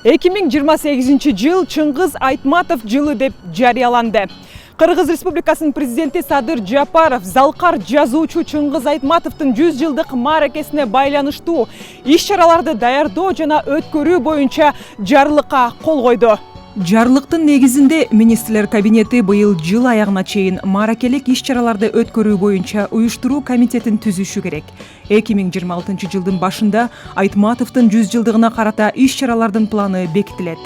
2028 жыл Чыңгыз Айтматов жылы деп жарыяланды. Кыргыз Республикасынын президенти Садыр Жапаров залкар жазуучу Чыңгыз Айтматовдун 100 жылдык мааракесине байланыштуу иш-чараларды даярдоо жана өткөрүү боюнча жарлыкка кол койду. Жарлыктын негизинде министрлер кабинети быйыл жыл аягына чейин мааракелик иш-чараларды өткөрүү боюнча уюштуруу комитетин түзүшү керек. 2026 жылдын башында Айтматовдун 100 жылдыгына карата иш-чаралардын планы бекитилет.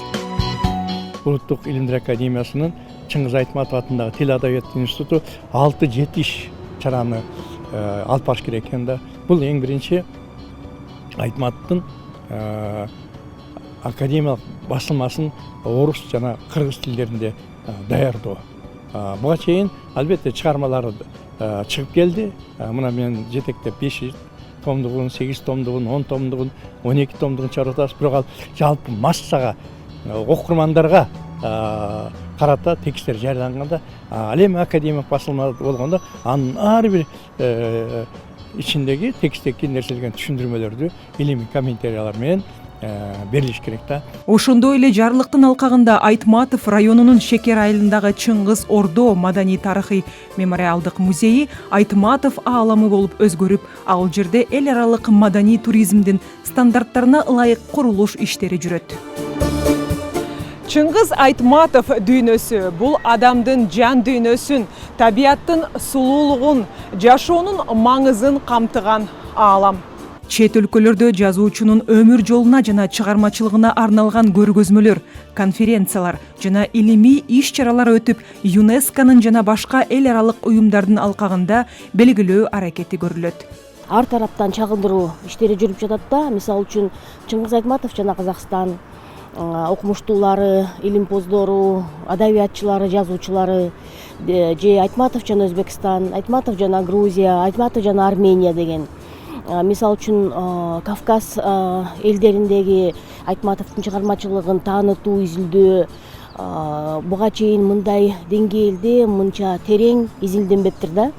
Улуттук илимдер академиясынын Чыңгыз Айтматов атындагы Тил Адабият институту 6-7 иш-чараны алып баш керек экен да. Бул эң биринчи Айтматовдун академиялык басылмасын орус жана кыргыз тилдеринде даярдоо. Буга чейин албетте чыгармалары чыгып келди. Мына мен жетектеп 5 томдугун, 8 томдугун, 10 томдугун, 12 томдугун чыгарып атабыз. Бирок ал жалпы массага, окурмандарга карата тексттер жарыяланганда, ал эми академик басылма болгондо анын ар бир ичиндеги тексттеги нерселерге түшүндүрмөлөрдү илимий комментариялар менен берилиш керек да. Ошондой эле жарлыктын алкагында Айтматов районунун Шекер айылындагы Чыңгыз Ордо маданий тарыхый мемориалдык музейи Айтматов ааламы болуп өзгөрүп, ал жерде эл аралык маданий туризмдин стандарттарына ылайык курулуш иштери жүрөт. Чыңгыз Айтматов дүйнөсү бул адамдын жан дүйнөсүн, табияттын сулуулугун, жашоонун маңызын камтыган аалам. Чет өлкөлөрдө жазуучунун өмүр жолуна жана чыгармачылыгына арналган көргөзмөлөр, конференциялар жана илимий иш-чаралар өтүп, ЮНЕСКОнун жана башка эл аралык уюмдардын алкагында белгилөө аракети көрүлөт. Ар тараптан чагылдыруу иштери жүрүп жатат да. Мисалы үчүн Чыңгыз Айтматов жана Казакстан окумуштуулары, илимпоздору, адабиятчылары, жазуучулары, же Айтматов жана Өзбекстан, Айтматов жана Грузия, Айтматов жана Армения деген. Мисалы үчүн Кавказ элдериндеги Айтматовдун чыгармачылыгын таанытуу, изилдөө буга чейин мындай деңгээлде мынча терең изилденбептир да.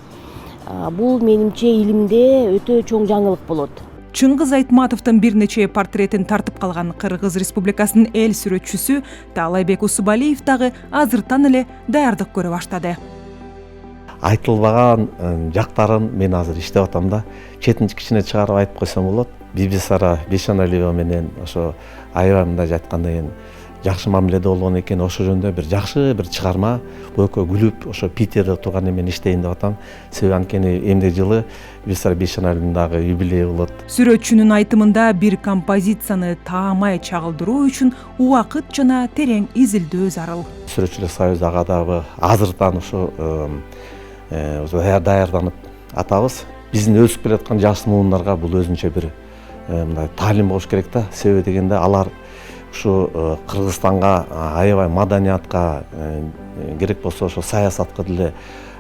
Бул менимче илимде өтө чоң жаңылык болот. Чыңгыз Айтматовдун бир нече портретин тартып калган Кыргыз Республикасынын эл сүрөтчүсү Таалайбек Усубалиев дагы азыртан эле даярдык көрө баштады. Айтылбаган жактарын мен азыр иштеп атам да. Четин кичине чыгарып айтып койсом болот. Бибисара Бишаналиева менен ошо аябай мындай айтканда эми жакшы мамиледе болгон экен. Ошо жөнүндө бир жакшы бир чыгарма экөө күлүп ошо Питерде турган эмен иштейин деп атам. Себеби анткени эмне жылы Бибисара Бишаналиевдин дагы юбилейи болот. Сүрөтчүнүн айтымында бир композицияны таамай чагылдыруу үчүн убакыт жана терең изилдөө зарыл. Сүрөтчүлөр союзуга дагы азыртан ошо даярданып атабыз. Биздин өсүп келаткан жаш муундарга бул өзүнчө бир мындай таалим болуш керек да. Себеби дегенде алар ушу Кыргызстанга аябай маданиятка керек болсо ошо саясатка деле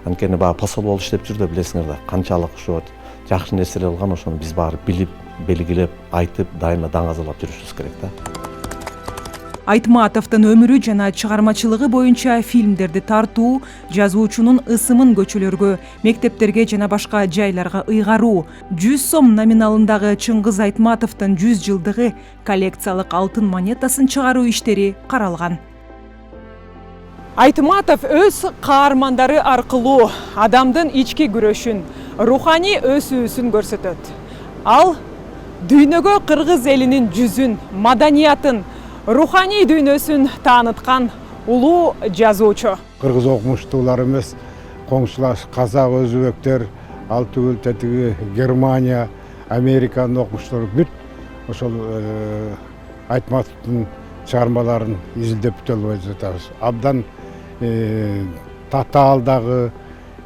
анткени баягы посол болуп иштеп жүрдү, билесиңер да. Канчалык ошо жакшы нерселер болгон, ошону биз баары билип, белгилеп, айтып, дайыма даңазалап жүрүшүбүз керек да. Айтматовдун өмүрү жана чыгармачылыгы боюнча фильмдерди тартуу, жазуучунун ысымын көчөлөргө, мектептерге жана башка жайларга ыйгаруу, 100 сом номиналындагы Чыңгыз Айтматовдун 100 жылдыгы коллекциялык алтын монетасын чыгаруу иштери каралган. Айтматов өз каармандары аркылуу адамдын ички күрөшүн, руханий өсүүсүн көрсөтөт. Ал дүйнөгө кыргыз элинин жүзүн, маданиятын, руханий дүйнөсүн тааныткан улуу жазуучу. Кыргыз окумуштуулар эмес, коңшулаш казак, өзбектер, ал түгүл тетиги Германия, Американын окумуштуулары бүт ошол Айтматовдун чыгармаларын изилдеп бүтө албай жатабыз. Абдан татаал дагы,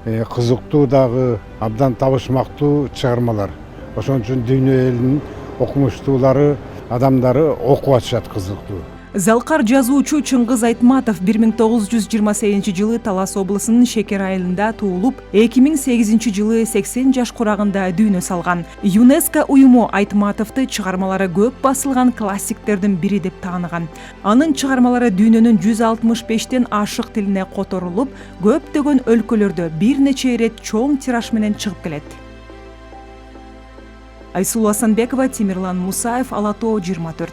кызыктуу дагы, абдан табышмактуу чыгармалар. Ошон үчүн дүйнө элинин окумуштуулары, адамдары окуп атышат кызыктуу. Залкар жазуучу Чыңгыз Айтматов 1928 жылы Талас облусунун Шекер айылында туулуп, 2008 жылы 80 жаш курагында дүйнө салган. ЮНЕСКО уюму Айтматовду чыгармалары көп басылган классиктердин бири деп тааныган. Анын чыгармалары дүйнөнүн 165тен ашык тилине которулуп, көптөгөн өлкөлөрдө бир нече ирет чоң тираж менен чыгып келет. Айсулу Асанбекова, Темирлан Мусаев, Ала Тоо 24.